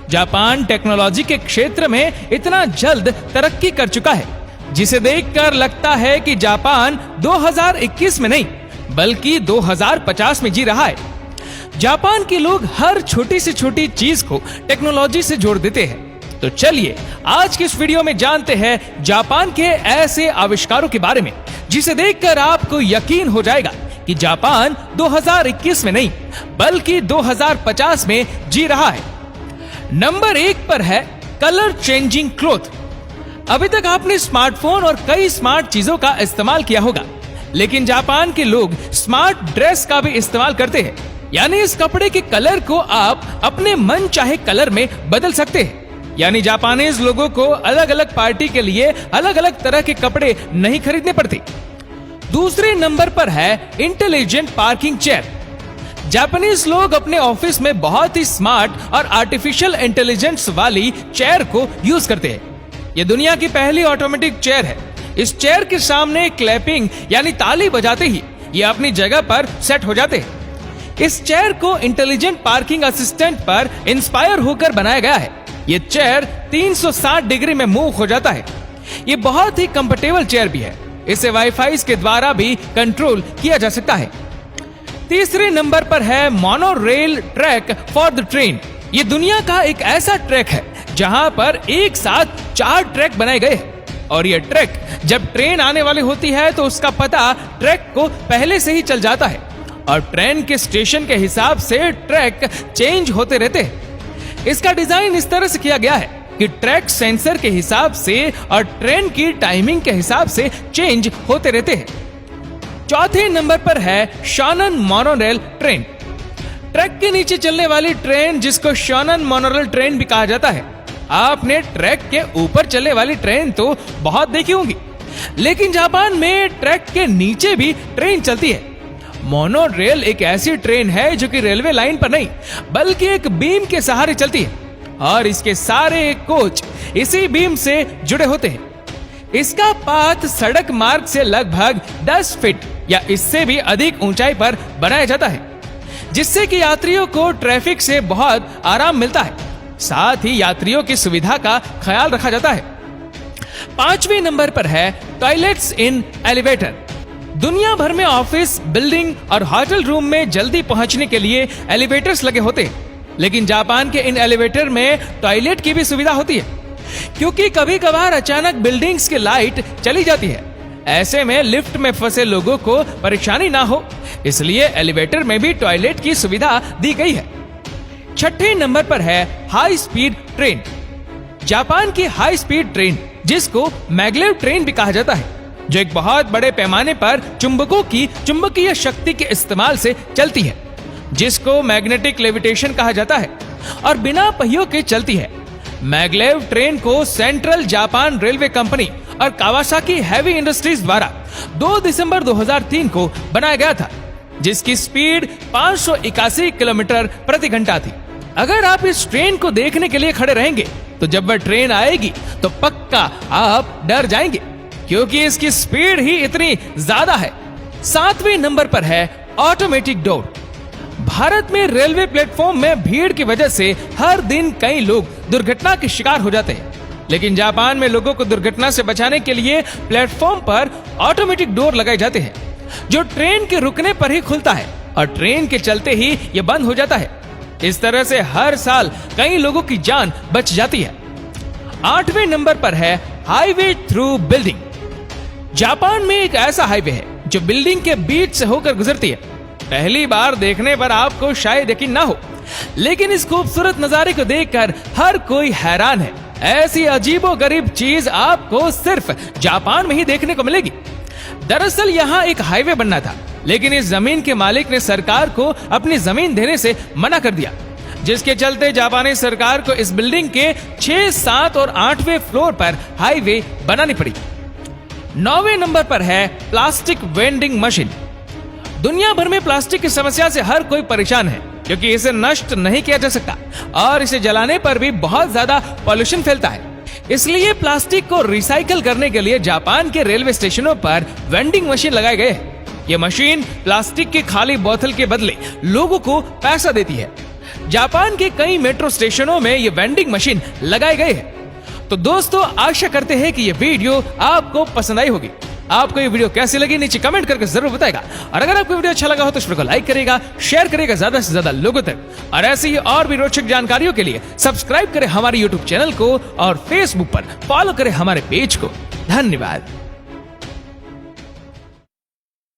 Japan technology के क्षेत्र में इतना जल्द तरक्की कर चुका है, जिसे देखकर लगता है कि जापान 2021 में नहीं बल्कि 2050 में जी रहा है। जापान के लोग हर छोटी से छोटी चीज को टेक्नोलॉजी से जोड़ देते हैं। तो चलिए आज की इस वीडियो में जानते हैं जापान के ऐसे आविष्कारों के बारे में जिसे देखकर आपको यकीन हो जाएगा कि जापान 2021 में नहीं बल्कि 2050 में जी रहा है। नंबर 1 पर है कलर चेंजिंग क्लॉथ। अभी तक आपने स्मार्टफोन और कई स्मार्ट चीजों का इस्तेमाल किया होगा, लेकिन जापान के लोग स्मार्ट ड्रेस का भी इस्तेमाल करते हैं। यानी इस कपड़े के कलर को आप अपने मन चाहे कलर में बदल सकते हैं। यानी जापानीज लोगों को अलग अलग पार्टी के लिए अलग अलग तरह के कपड़े नहीं खरीदने पड़ते। दूसरे नंबर पर है इंटेलिजेंट पार्किंग चेयर। जापानीज लोग अपने ऑफिस में बहुत ही स्मार्ट और आर्टिफिशियल इंटेलिजेंस वाली चेयर को यूज करते हैं। यह दुनिया की पहली ऑटोमेटिक चेयर है। इस चेयर के सामने क्लैपिंग यानी ताली बजाते ही ये अपनी जगह पर सेट हो जाते हैं। इस चेयर को इंटेलिजेंट पार्किंग असिस्टेंट पर इंस्पायर होकर बनाया गया है। ये चेयर 360 डिग्री में मूव हो जाता है। ये बहुत ही कंफर्टेबल चेयर भी है। इसे वाईफाई के द्वारा भी कंट्रोल किया जा सकता है। तीसरे नंबर पर है mono rail track for the train. ये दुनिया का एक ऐसा ट्रैक है जहां पर एक साथ 4 ट्रैक बनाए गए हैं और ये ट्रैक जब ट्रेन आने वाली होती है तो उसका पता ट्रैक को पहले से ही चल जाता है और ट्रेन के स्टेशन के हिसाब से ट्रैक चेंज होते रहते हैं। इसका डिजाइन इस तरह से किया गया है कि ट्रैक सेंसर के हिसाब से और ट्रेन की टाइमिंग के हिसाब से चेंज होते रहते हैं। चौथे नंबर पर है शोनन मोनोरेल ट्रेन। ट्रैक के नीचे चलने वाली ट्रेन जिसको शोनन मोनोरेल ट्रेन भी कहा जाता है। आपने ट्रैक के ऊपर चलने वाली ट्रेन तो बहुत देखी होंगी, लेकिन जापान में ट्रैक के नीचे भी ट्रेन चलती है। मोनो रेल एक ऐसी ट्रेन है जो कि रेलवे लाइन पर नहीं बल्कि एक बीम के सहारे चलती है और इसके सारे कोच इसी बीम से जुड़े होते हैं। इसका पाथ सड़क मार्ग से लगभग 10 फीट या इससे भी अधिक ऊंचाई पर बनाया जाता है, जिससे कि यात्रियों को ट्रैफिक से बहुत आराम मिलता है। साथ ही यात्रियों की सुविधा का ख्याल रखा जाता है। 5वें नंबर पर है टॉयलेट्स इन एलिवेटर। दुनिया भर में ऑफिस, बिल्डिंग और होटल रूम में जल्दी पहुंचने के लिए एलिवेटर्स लगे होते हैं, लेकिन जापान के इन एलिवेटर में टॉयलेट की भी सुविधा होती है, क्योंकि कभी कभार अचानक बिल्डिंग्स की लाइट चली जाती है। ऐसे में लिफ्ट में फंसे लोगों को परेशानी ना हो, इसलिए एलिवेटर में भी टॉयलेट की सुविधा दी गई है। 6ठे नंबर पर है हाई स्पीड ट्रेन। जापान की हाई स्पीड ट्रेन जिसको मैग्लेव ट्रेन भी कहा जाता है, जो एक बहुत बड़े पैमाने पर चुंबकों की चुंबकीय शक्ति के इस्तेमाल से चलती है, जिसको मैग्नेटिक लेविटेशन कहा जाता है और बिना पहियों के चलती है। मैग्लेव ट्रेन को सेंट्रल जापान रेलवे कंपनी और कावासाकी हैवी इंडस्ट्रीज द्वारा 2 दिसंबर 2003 को बनाया गया था, जिसकी स्पीड 581 किलोमीटर प्रति घंटा थी। अगर आप इस ट्रेन को देखने के लिए खड़े रहेंगे तो जब वह ट्रेन आएगी तो पक्का आप डर जाएंगे, क्योंकि इसकी स्पीड ही इतनी ज्यादा है। 7वें नंबर पर है ऑटोमेटिक डोर। भारत में रेलवे प्लेटफॉर्म में भीड़ की वजह से हर दिन कई लोग दुर्घटना के शिकार हो जाते हैं, लेकिन जापान में लोगों को दुर्घटना से बचाने के लिए प्लेटफॉर्म पर ऑटोमेटिक डोर लगाए जाते हैं, जो ट्रेन के रुकने पर ही खुलता है और ट्रेन के चलते ही यह बंद हो जाता है। इस तरह से हर साल कई लोगों की जान बच जाती है। 8वें नंबर पर है हाईवे थ्रू बिल्डिंग। जापान में एक ऐसा हाईवे है जो बिल्डिंग के बीच से होकर गुजरती है। पहली बार देखने पर आपको शायद यकीन ना हो, लेकिन इस खूबसूरत नजारे को देखकर हर कोई हैरान है। ऐसी अजीबोगरीब चीज आपको सिर्फ जापान में ही देखने को मिलेगी। दरअसल यहाँ एक हाईवे बनना था, लेकिन इस जमीन के मालिक ने सरकार को अपनी जमीन देने से मना कर दिया, जिसके चलते जापानी सरकार को इस बिल्डिंग के 6, 7 और 8वें फ्लोर पर हाईवे बनानी पड़ी। 9वें नंबर पर है प्लास्टिक वेंडिंग मशीन। दुनिया भर में प्लास्टिक की समस्या से हर कोई परेशान है, क्योंकि इसे नष्ट नहीं किया जा सकता और इसे जलाने पर भी बहुत ज्यादा पॉल्यूशन फैलता है। इसलिए प्लास्टिक को रिसाइकल करने के लिए जापान के रेलवे स्टेशनों पर वेंडिंग मशीन लगाए गए हैं। ये मशीन प्लास्टिक की खाली बोतल के बदले लोगों को पैसा देती है। जापान के कई मेट्रो स्टेशनों में ये वेंडिंग मशीन लगाए गए हैं। तो दोस्तों, आशा करते हैं कि ये वीडियो आपको पसंद आई होगी। आपको ये वीडियो कैसी लगी नीचे कमेंट करके जरूर बताएगा। और अगर आपको वीडियो अच्छा लगा हो तो इस वीडियो को लाइक करेगा, शेयर करेगा ज्यादा से ज्यादा लोगों तक। और ऐसी ही और भी रोचक जानकारियों के लिए सब्सक्राइब करें हमारे YouTube चैनल को और Facebook पर फॉलो करें हमारे पेज को। धन्यवाद।